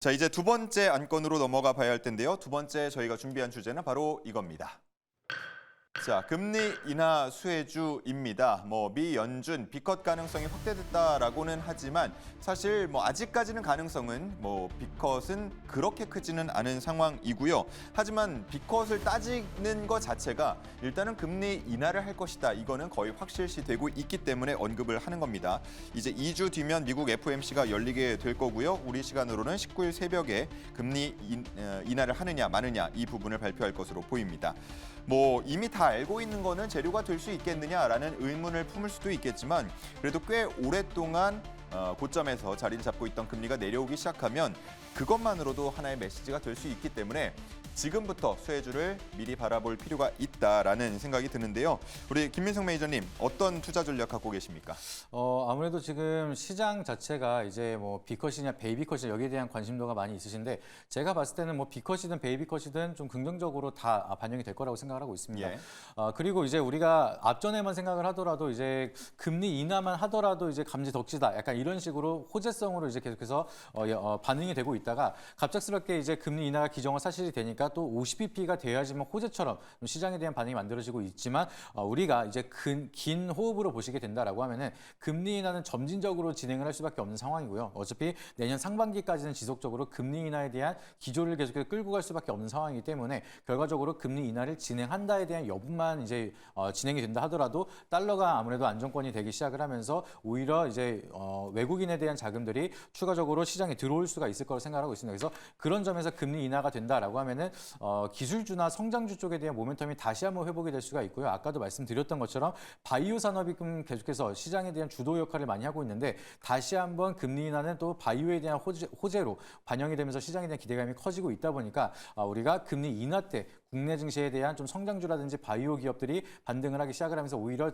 자, 이제 두 번째 안건으로 넘어가 봐야 할 텐데요. 두 번째 저희가 준비한 주제는 바로 이겁니다. 자, 금리 인하 수혜주입니다. 미 연준 B컷 가능성이 확대됐다라고는 하지만 사실 아직까지는 가능성은 B컷은 그렇게 크지는 않은 상황이고요. 하지만 B컷을 따지는 것 자체가 일단은 금리 인하를 할 것이다. 이거는 거의 확실시되고 있기 때문에 언급을 하는 겁니다. 이제 2주 뒤면 미국 FOMC가 열리게 될 거고요. 우리 시간으로는 19일 새벽에 금리 인하를 하느냐 마느냐 이 부분을 발표할 것으로 보입니다. 이미 다 알고 있는 거는 재료가 될 수 있겠느냐라는 의문을 품을 수도 있겠지만 그래도 꽤 오랫동안 고점에서 자리를 잡고 있던 금리가 내려오기 시작하면 그것만으로도 하나의 메시지가 될 수 있기 때문에 지금부터 수혜주를 미리 바라볼 필요가 있다라는 생각이 드는데요. 우리 김민석 매니저님 어떤 투자 전략 갖고 계십니까? 아무래도 지금 시장 자체가 이제 B컷이냐 베이비컷이냐 여기에 대한 관심도가 많이 있으신데 제가 봤을 때는 B컷이든 베이비컷이든 좀 긍정적으로 다 반영이 될 거라고 생각을 하고 있습니다. 예. 그리고 이제 우리가 앞전에만 생각을 하더라도 이제 금리 인하만 하더라도 이제 감지 덕지다 약간 이런 식으로 호재성으로 이제 계속해서 반응이 되고 있다가 갑작스럽게 이제 금리 인하가 기정을 사실이 되니까 또 50bp가 돼야지만 호재처럼 시장에 대한 반응이 만들어지고 있지만 우리가 이제 긴 호흡으로 보시게 된다라고 하면은 금리 인하는 점진적으로 진행을 할 수밖에 없는 상황이고요. 어차피 내년 상반기까지는 지속적으로 금리 인하에 대한 기조를 계속해서 끌고 갈 수밖에 없는 상황이기 때문에 결과적으로 금리 인하를 진행한다에 대한 여부만 이제 진행이 된다 하더라도 달러가 아무래도 안정권이 되기 시작을 하면서 오히려 이제 외국인에 대한 자금들이 추가적으로 시장에 들어올 수가 있을 거라고 생각하고 있습니다. 그래서 그런 점에서 금리 인하가 된다라고 하면은 기술주나 성장주 쪽에 대한 모멘텀이 다시 한번 회복이 될 수가 있고요. 아까도 말씀드렸던 것처럼 바이오 산업이 계속해서 시장에 대한 주도 역할을 많이 하고 있는데 다시 한번 금리 인하는 또 바이오에 대한 호재로 반영이 되면서 시장에 대한 기대감이 커지고 있다 보니까 우리가 금리 인하 때 국내 증시에 대한 좀 성장주라든지 바이오 기업들이 반등을 하기 시작을 하면서 오히려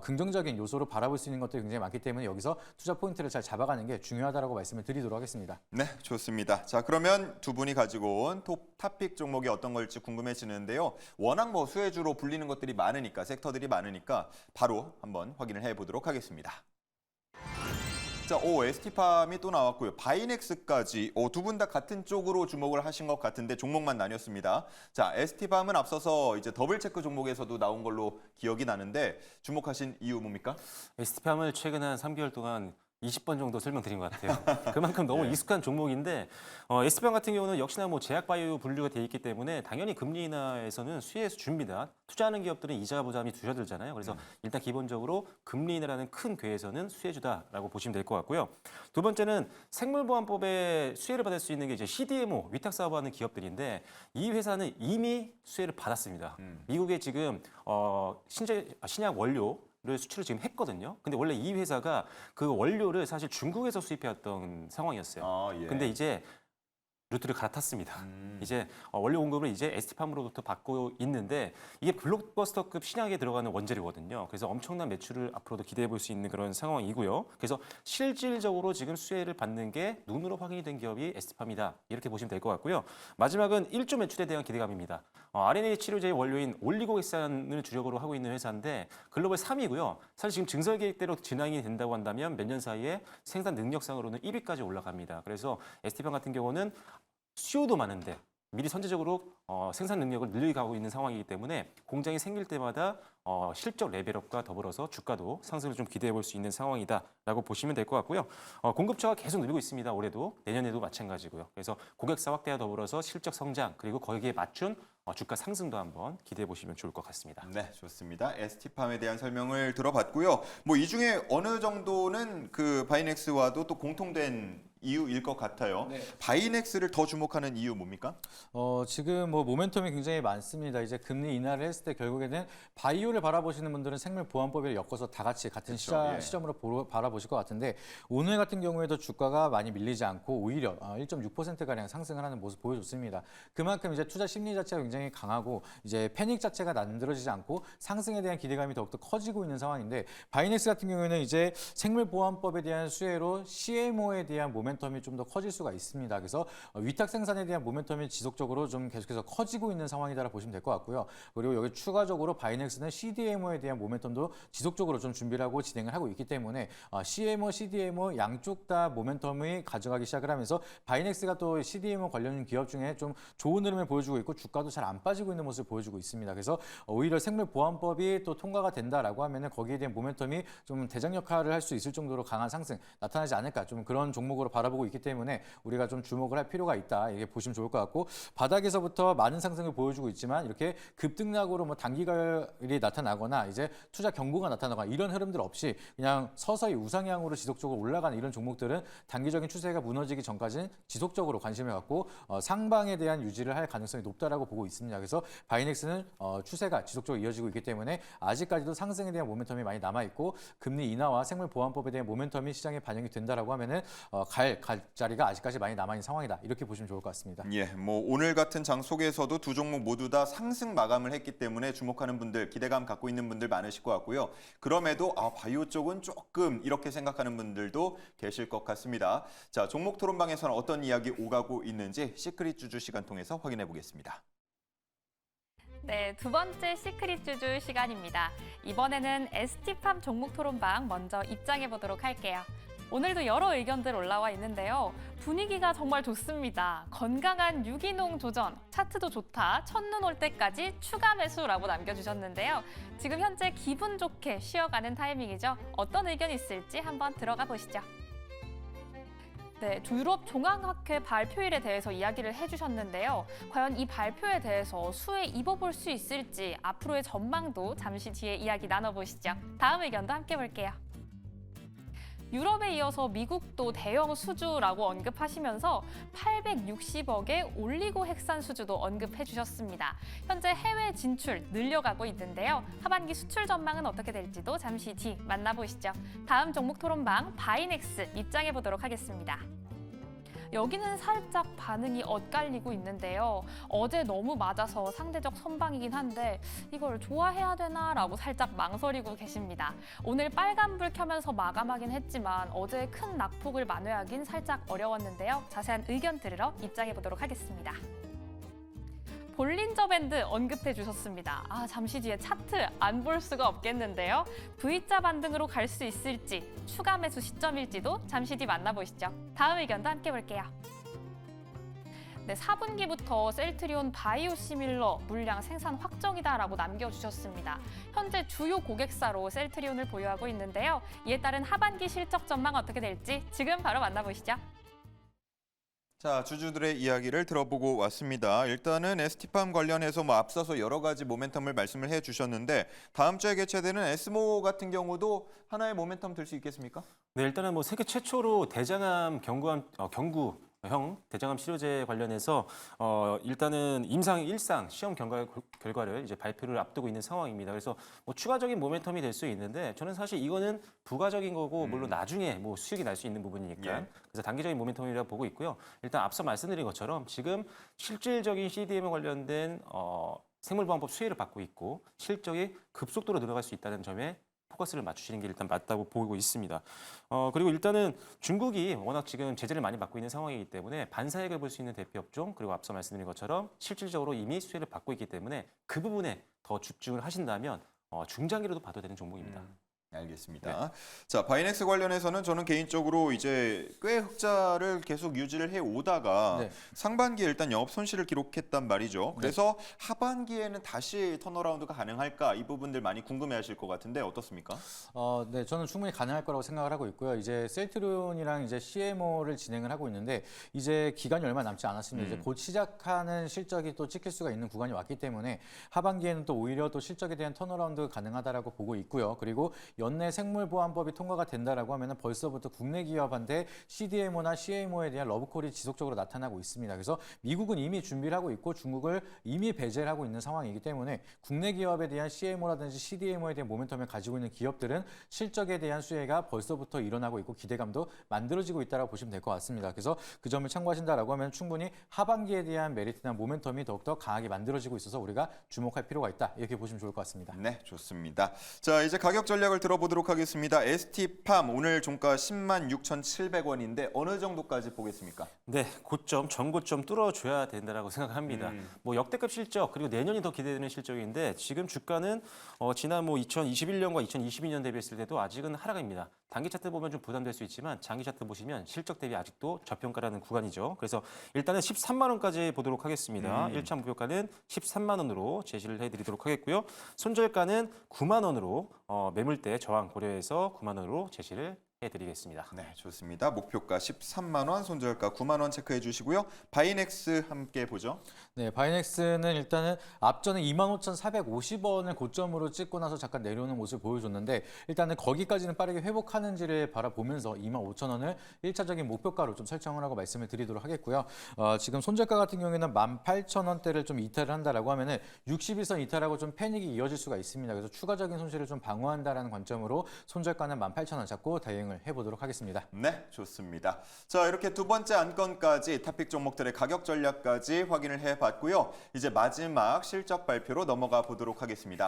긍정적인 요소로 바라볼 수 있는 것들이 굉장히 많기 때문에 여기서 투자 포인트를 잘 잡아가는 게 중요하다고 말씀을 드리도록 하겠습니다. 네, 좋습니다. 자, 그러면 두 분이 가지고 온 탑픽 종목이 어떤 걸지 궁금해지는데요. 워낙 수혜주로 불리는 것들이 많으니까, 섹터들이 많으니까 바로 한번 확인을 해보도록 하겠습니다. 자, ST팜이 또 나왔고요. 바이넥스까지 두 분 다 같은 쪽으로 주목을 하신 것 같은데 종목만 나뉘었습니다. 자, ST팜은 앞서서 이제 더블 체크 종목에서도 나온 걸로 기억이 나는데 주목하신 이유 뭡니까? ST팜을 최근 한 3개월 동안 20번 정도 설명드린 것 같아요. 그만큼 너무 익숙한 종목인데 ST팜 같은 경우는 역시나 제약바이오 분류가 돼 있기 때문에 당연히 금리 인하에서는 수혜에서 줍니다. 투자하는 기업들은 이자 부담이 줄어들잖아요. 그래서 일단 기본적으로 금리 인하라는 큰 궤에서는 수혜주다라고 보시면 될 것 같고요. 두 번째는 생물보안법에 수혜를 받을 수 있는 게 이제 CDMO 위탁 사업하는 기업들인데 이 회사는 이미 수혜를 받았습니다. 미국에 지금 신약 원료 를 수출을 지금 했거든요. 근데 원래 이 회사가 그 원료를 사실 중국에서 수입해왔던 상황이었어요. 예. 근데 이제 루트를 갈아탔습니다. 이제 원료 공급을 이제 ST팜으로부터 받고 있는데 이게 블록버스터급 신약에 들어가는 원재료거든요. 그래서 엄청난 매출을 앞으로도 기대해 볼 수 있는 그런 상황이고요. 그래서 실질적으로 지금 수혜를 받는 게 눈으로 확인이 된 기업이 ST팜이다. 이렇게 보시면 될 것 같고요. 마지막은 1조 매출에 대한 기대감입니다. RNA 치료제의 원료인 올리고액산을 주력으로 하고 있는 회사인데 글로벌 3위고요. 사실 지금 증설 계획대로 진행이 된다고 한다면 몇 년 사이에 생산 능력상으로는 1위까지 올라갑니다. 그래서 ST팜 같은 경우는 수요도 많은데 미리 선제적으로 생산 능력을 늘려가고 있는 상황이기 때문에 공장이 생길 때마다 실적 레벨업과 더불어서 주가도 상승을 좀 기대해 볼 수 있는 상황이다라고 보시면 될 것 같고요. 공급처가 계속 늘고 있습니다. 올해도 내년에도 마찬가지고요. 그래서 고객사 확대와 더불어서 실적 성장 그리고 거기에 맞춘 주가 상승도 한번 기대해 보시면 좋을 것 같습니다. 네, 좋습니다. ST팜에 대한 설명을 들어봤고요. 이 중에 어느 정도는 그 바이넥스와도 또 공통된 이유일 것 같아요. 네. 바이넥스를 더 주목하는 이유 뭡니까? 지금 모멘텀이 굉장히 많습니다. 이제 금리 인하를 했을 때 결국에는 바이오를 바라보시는 분들은 생물보안법을 엮어서 다 같이 같은 그렇죠. 시점으로 바라보실 것 같은데 오늘 같은 경우에도 주가가 많이 밀리지 않고 오히려 1.6%가량 상승을 하는 모습 보여줬습니다. 그만큼 이제 투자 심리 자체가 굉장히 강하고 이제 패닉 자체가 만들어지지 않고 상승에 대한 기대감이 더욱더 커지고 있는 상황인데 바이넥스 같은 경우에는 이제 생물보안법에 대한 수혜로 CMO에 대한 모멘텀 모멘텀이 좀 더 커질 수가 있습니다. 그래서 위탁 생산에 대한 모멘텀이 지속적으로 좀 계속해서 커지고 있는 상황이다라고 보시면 될 것 같고요. 그리고 여기 추가적으로 바이넥스는 CDMO에 대한 모멘텀도 지속적으로 좀 준비를 하고 진행을 하고 있기 때문에 CMO, CDMO 양쪽 다 모멘텀이 가져가기 시작을 하면서 바이넥스가 또 CDMO 관련 기업 중에 좀 좋은 흐름을 보여주고 있고 주가도 잘 안 빠지고 있는 모습을 보여주고 있습니다. 그래서 오히려 생물보안법이 또 통과가 된다라고 하면은 거기에 대한 모멘텀이 좀 대장 역할을 할 수 있을 정도로 강한 상승 나타나지 않을까 좀 그런 종목으로 바라보고 있기 때문에 우리가 좀 주목을 할 필요가 있다 이렇게 보시면 좋을 것 같고 바닥에서부터 많은 상승을 보여주고 있지만 이렇게 급등락으로 뭐 단기가열이 나타나거나 이제 투자 경고가 나타나거나 이런 흐름들 없이 그냥 서서히 우상향으로 지속적으로 올라가는 이런 종목들은 단기적인 추세가 무너지기 전까지는 지속적으로 관심을 갖고 상방에 대한 유지를 할 가능성이 높다라고 보고 있습니다. 그래서 바이넥스는 추세가 지속적으로 이어지고 있기 때문에 아직까지도 상승에 대한 모멘텀이 많이 남아 있고 금리 인하와 생물보안법에 대한 모멘텀이 시장에 반영이 된다라고 하면은 갈 자리가 아직까지 많이 남아 있는 상황이다 이렇게 보시면 좋을 것 같습니다. 예, 뭐 오늘 같은 장 속에서도 두 종목 모두 다 상승 마감을 했기 때문에 주목하는 분들, 기대감 갖고 있는 분들 많으실 것 같고요. 그럼에도 바이오 쪽은 조금 이렇게 생각하는 분들도 계실 것 같습니다. 자, 종목 토론방에서는 어떤 이야기 오가고 있는지 시크릿 주주 시간 통해서 확인해 보겠습니다. 네, 두 번째 시크릿 주주 시간입니다. 이번에는 ST팜 종목 토론방 먼저 입장해 보도록 할게요. 오늘도 여러 의견들 올라와 있는데요. 분위기가 정말 좋습니다. 건강한 유기농 도전, 차트도 좋다, 첫눈 올 때까지 추가 매수라고 남겨주셨는데요. 지금 현재 기분 좋게 쉬어가는 타이밍이죠. 어떤 의견이 있을지 한번 들어가 보시죠. 네, 유럽 종합학회 발표일에 대해서 이야기를 해주셨는데요. 과연 이 발표에 대해서 수에 입어볼 수 있을지 앞으로의 전망도 잠시 뒤에 이야기 나눠보시죠. 다음 의견도 함께 볼게요. 유럽에 이어서 미국도 대형 수주라고 언급하시면서 860억의 올리고핵산 수주도 언급해 주셨습니다. 현재 해외 진출 늘려가고 있는데요. 하반기 수출 전망은 어떻게 될지도 잠시 뒤 만나보시죠. 다음 종목 토론방 바이넥스 입장해 보도록 하겠습니다. 여기는 살짝 반응이 엇갈리고 있는데요. 어제 너무 맞아서 상대적 선방이긴 한데 이걸 좋아해야 되나라고 살짝 망설이고 계십니다. 오늘 빨간불 켜면서 마감하긴 했지만 어제 큰 낙폭을 만회하긴 살짝 어려웠는데요. 자세한 의견 들으러 입장해 보도록 하겠습니다. 볼린저 밴드 언급해 주셨습니다. 잠시 뒤에 차트 안 볼 수가 없겠는데요. V자 반등으로 갈 수 있을지, 추가 매수 시점일지도 잠시 뒤 만나보시죠. 다음 의견도 함께 볼게요. 네, 4분기부터 셀트리온 바이오시밀러 물량 생산 확정이다라고 남겨주셨습니다. 현재 주요 고객사로 셀트리온을 보유하고 있는데요. 이에 따른 하반기 실적 전망 어떻게 될지 지금 바로 만나보시죠. 자, 주주들의 이야기를 들어보고 왔습니다. 일단은 ST팜 관련해서 앞서서 여러 가지 모멘텀을 말씀을 해주셨는데 다음 주에 개최되는 에스모 같은 경우도 하나의 모멘텀 될 수 있겠습니까? 네, 일단은 뭐 세계 최초로 대장암 경구형 대장암 치료제 관련해서 일단은 임상 1상 시험 결과를 이제 발표를 앞두고 있는 상황입니다. 그래서 뭐 추가적인 모멘텀이 될 수 있는데 저는 사실 이거는 부가적인 거고 물론 나중에 뭐 수익이 날 수 있는 부분이니까 예. 그래서 단기적인 모멘텀이라고 보고 있고요. 일단 앞서 말씀드린 것처럼 지금 실질적인 CDMO 관련된 생물보안법 수혜를 받고 있고 실적이 급속도로 늘어갈 수 있다는 점에 포커스를 맞추시는 게 일단 맞다고 보고 있습니다. 그리고 일단은 중국이 워낙 지금 제재를 많이 받고 있는 상황이기 때문에 반사익을 볼 수 있는 대표 업종 그리고 앞서 말씀드린 것처럼 실질적으로 이미 수혜를 받고 있기 때문에 그 부분에 더 집중을 하신다면 중장기로도 봐도 되는 종목입니다. 알겠습니다. 자, 바이넥스 관련해서는 저는 개인적으로 이제 꽤 흑자를 계속 유지를 해 오다가 네. 상반기에 일단 영업 손실을 기록했단 말이죠. 그래서 하반기에는 다시 턴어라운드가 가능할까 이 부분들 많이 궁금해하실 것 같은데 어떻습니까? 네, 저는 충분히 가능할 거라고 생각을 하고 있고요. 이제 셀트리온이랑 이제 CMO를 진행을 하고 있는데 이제 기간이 얼마 남지 않았습니다. 이제 곧 시작하는 실적이 또 찍힐 수가 있는 구간이 왔기 때문에 하반기에는 또 오히려 또 실적에 대한 턴어라운드가 가능하다라고 보고 있고요. 그리고 연내 생물보안법이 통과가 된다라고 하면은 벌써부터 국내 기업한테 CDMO나 CMO에 대한 러브콜이 지속적으로 나타나고 있습니다. 그래서 미국은 이미 준비를 하고 있고 중국을 이미 배제를 하고 있는 상황이기 때문에 국내 기업에 대한 CMO라든지 CDMO에 대한 모멘텀을 가지고 있는 기업들은 실적에 대한 수혜가 벌써부터 일어나고 있고 기대감도 만들어지고 있다고 보시면 될 것 같습니다. 그래서 그 점을 참고하신다라고 하면 충분히 하반기에 대한 메리트나 모멘텀이 더욱더 강하게 만들어지고 있어서 우리가 주목할 필요가 있다. 이렇게 보시면 좋을 것 같습니다. 네, 좋습니다. 자, 이제 가격 전략을 들어보도록 하겠습니다. ST팜 오늘 종가 10만 6,700원인데 어느 정도까지 보겠습니까? 네, 고점, 전고점 뚫어줘야 된다라고 생각합니다. 뭐 역대급 실적 그리고 내년이 더 기대되는 실적인데 지금 주가는 지난 뭐 2021년과 2022년 대비했을 때도 아직은 하락입니다. 단기 차트 보면 좀 부담될 수 있지만 장기 차트 보시면 실적 대비 아직도 저평가라는 구간이죠. 그래서 일단은 13만 원까지 보도록 하겠습니다. 1차 목표가는 13만 원으로 제시를 해드리도록 하겠고요. 손절가는 9만 원으로 매물대 저항 고려해서 9만 원으로 제시를 해드리겠습니다. 네, 좋습니다. 목표가 13만 원, 손절가 9만 원 체크해 주시고요. 바이넥스 함께 보죠. 네, 바이넥스는 일단은 앞전에 25,450원을 고점으로 찍고 나서 잠깐 내려오는 모습을 보여줬는데 일단은 거기까지는 빠르게 회복하는지를 바라보면서 25,000원을 1차적인 목표가로 좀 설정을 하고 말씀을 드리도록 하겠고요. 지금 손절가 같은 경우에는 18,000원대를 좀 이탈을 한다라고 하면은 60일선 이탈하고 좀 패닉이 이어질 수가 있습니다. 그래서 추가적인 손실을 좀 방어한다라는 관점으로 손절가는 18,000원 잡고 대응을 해보도록 하겠습니다. 네, 좋습니다. 자, 이렇게 두 번째 안건까지 탑픽 종목들의 가격 전략까지 확인을 해봤고요. 이제 마지막 실적 발표로 넘어가 보도록 하겠습니다.